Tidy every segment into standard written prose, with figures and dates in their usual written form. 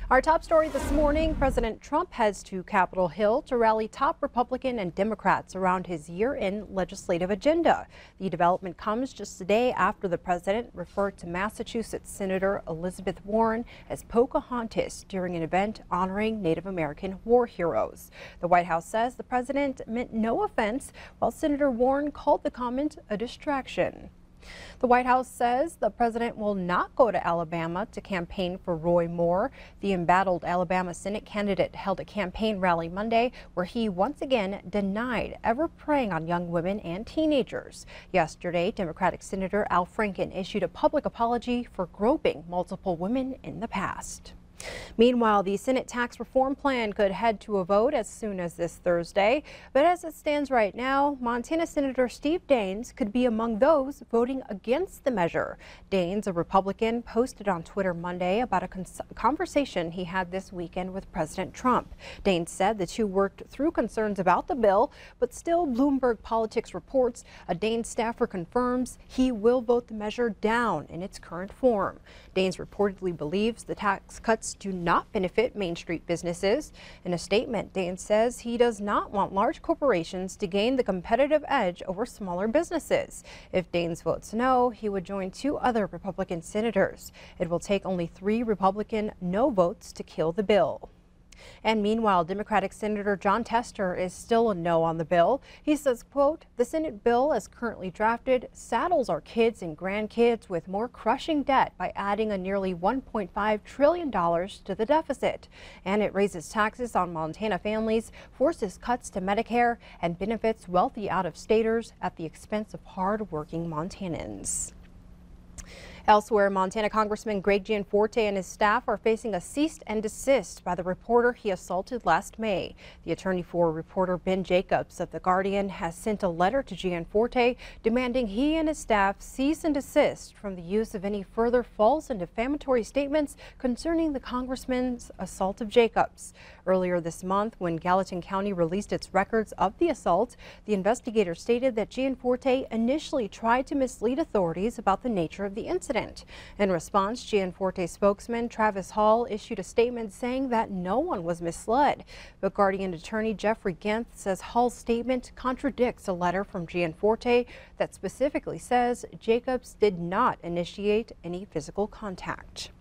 Our top story this morning, President Trump heads to Capitol Hill to rally top Republican and Democrats around his year-end legislative agenda. The development comes just a day after the president referred to Massachusetts Senator Elizabeth Warren as Pocahontas during an event honoring Native American war heroes. The White House says the president meant no offense, while Senator Warren called the comment a distraction. The White House says the president will not go to Alabama to campaign for Roy Moore. The embattled Alabama Senate candidate held a campaign rally Monday where he once again denied ever preying on young women and teenagers. Yesterday, Democratic Senator Al Franken issued a public apology for groping multiple women in the past. Meanwhile, the Senate tax reform plan could head to a vote as soon as this Thursday. But as it stands right now, Montana Senator Steve Daines could be among those voting against the measure. Daines, a Republican, posted on Twitter Monday about a conversation he had this weekend with President Trump. Daines said the two worked through concerns about the bill, but still Bloomberg Politics reports a Daines staffer confirms he will vote the measure down in its current form. Daines reportedly believes the tax cuts do not benefit Main Street businesses. In a statement, Daines says he does not want large corporations to gain the competitive edge over smaller businesses. If Daines votes no, he would join two other Republican senators. It will take only 3 Republican no votes to kill the bill. And meanwhile, Democratic Senator Jon Tester is still a no on the bill. He says, quote, "The Senate bill as currently drafted saddles our kids and grandkids with more crushing debt by adding a nearly $1.5 trillion to the deficit. And it raises taxes on Montana families, forces cuts to Medicare, and benefits wealthy out-of-staters at the expense of hard-working Montanans." Elsewhere, Montana Congressman Greg Gianforte and his staff are facing a cease and desist by the reporter he assaulted last May. The attorney for reporter Ben Jacobs of The Guardian has sent a letter to Gianforte demanding he and his staff cease and desist from the use of any further false and defamatory statements concerning the congressman's assault of Jacobs. Earlier this month, when Gallatin County released its records of the assault, the investigator stated that Gianforte initially tried to mislead authorities about the nature of the incident. In response, Gianforte spokesman Travis Hall issued a statement saying that no one was misled. But Guardian attorney Jeffrey Genth says Hall's statement contradicts a letter from Gianforte that specifically says Jacobs did not initiate any physical contact.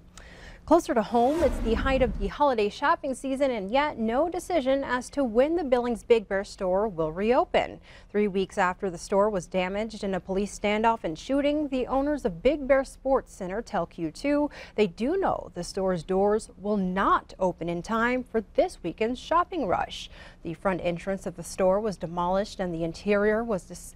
Closer to home, it's the height of the holiday shopping season, and yet no decision as to when the Billings Big Bear store will reopen. 3 weeks after the store was damaged in a police standoff and shooting, the owners of Big Bear Sports Center tell Q2 they do know the store's doors will not open in time for this weekend's shopping rush. The front entrance of the store was demolished and the interior was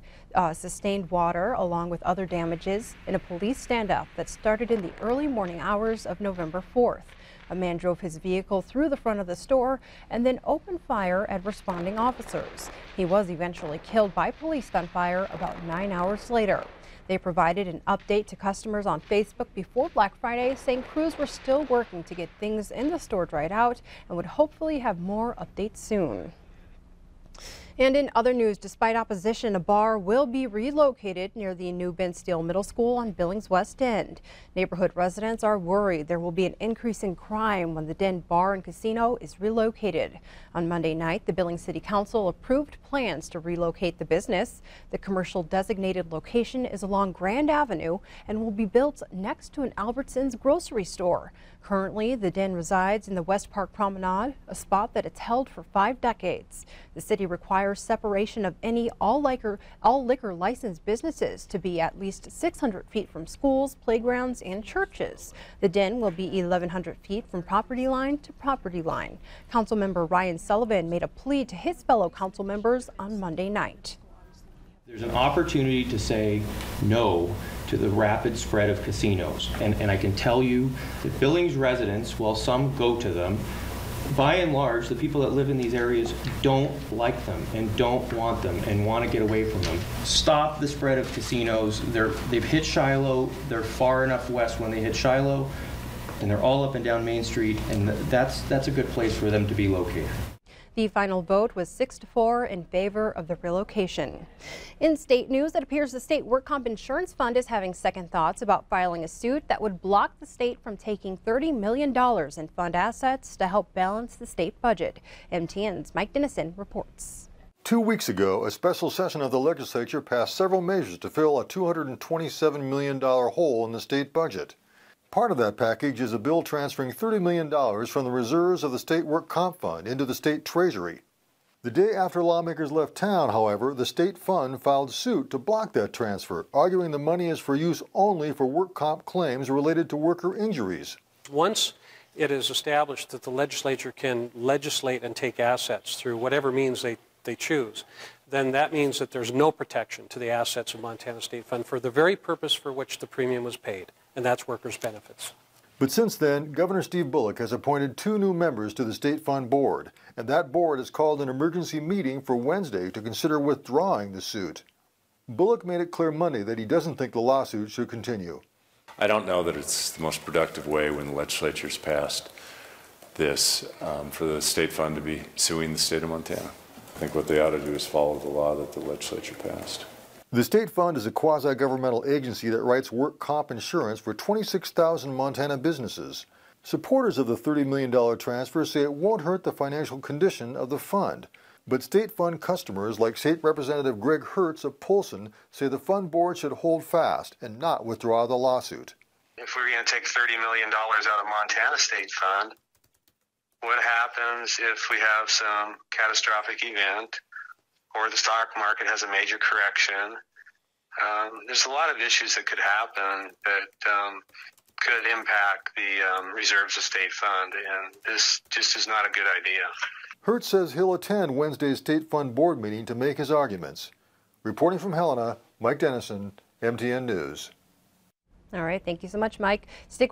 sustained water along with other damages in a police standoff that started in the early morning hours of November 4th. A man drove his vehicle through the front of the store and then opened fire at responding officers. He was eventually killed by police gunfire about 9 hours later. They provided an update to customers on Facebook before Black Friday, saying crews were still working to get things in the store dried out and would hopefully have more updates soon. And in other news, despite opposition, a bar will be relocated near the new Ben Steele Middle School on Billings West End. Neighborhood residents are worried there will be an increase in crime when the Den Bar and Casino is relocated. On Monday night, the Billings City Council approved plans to relocate the business. The commercial designated location is along Grand Avenue and will be built next to an Albertsons grocery store. Currently, the Den resides in the West Park Promenade, a spot that it's held for 5 decades. The city requires separation of any all liquor licensed businesses to be at least 600 feet from schools, playgrounds, and churches. The Den will be 1,100 feet from property line to property line. Councilmember Ryan Sullivan made a plea to his fellow council members on Monday night. There's an opportunity to say no to the rapid spread of casinos. And I can tell you that Billings residents, while some go to them, by and large, the people that live in these areas don't like them and don't want them and want to get away from them. Stop the spread of casinos. They've hit Shiloh. They're far enough west when they hit Shiloh, and they're all up and down Main Street, and that's a good place for them to be located. The final vote was 6-4 in favor of the relocation. In state news, it appears the State Work Comp Insurance Fund is having second thoughts about filing a suit that would block the state from taking $30 million in fund assets to help balance the state budget. MTM's Mike Dennison reports. 2 weeks ago, a special session of the legislature passed several measures to fill a $227 million hole in the state budget. Part of that package is a bill transferring $30 million from the reserves of the State Work Comp Fund into the state treasury. The day after lawmakers left town, however, the state fund filed suit to block that transfer, arguing the money is for use only for work comp claims related to worker injuries. Once it is established that the legislature can legislate and take assets through whatever means they choose, then that means that there's no protection to the assets of Montana State Fund for the very purpose for which the premium was paid, and that's workers' benefits. But since then, Governor Steve Bullock has appointed 2 new members to the State Fund Board, and that board has called an emergency meeting for Wednesday to consider withdrawing the suit. Bullock made it clear Monday that he doesn't think the lawsuit should continue. I don't know that it's the most productive way when the legislature's passed this for the state fund to be suing the state of Montana. I think what they ought to do is follow the law that the legislature passed. The state fund is a quasi-governmental agency that writes work comp insurance for 26,000 Montana businesses. Supporters of the $30 million transfer say it won't hurt the financial condition of the fund. But state fund customers like State Representative Greg Hertz of Polson say the fund board should hold fast and not withdraw the lawsuit. If we're going to take $30 million out of Montana State Fund, what happens if we have some catastrophic event or the stock market has a major correction? There's a lot of issues that could happen that could impact the reserves of state fund, and this just is not a good idea. Hertz says he'll attend Wednesday's State Fund Board meeting to make his arguments. Reporting from Helena, Mike Dennison, MTN News. All right, thank you so much, Mike. Stick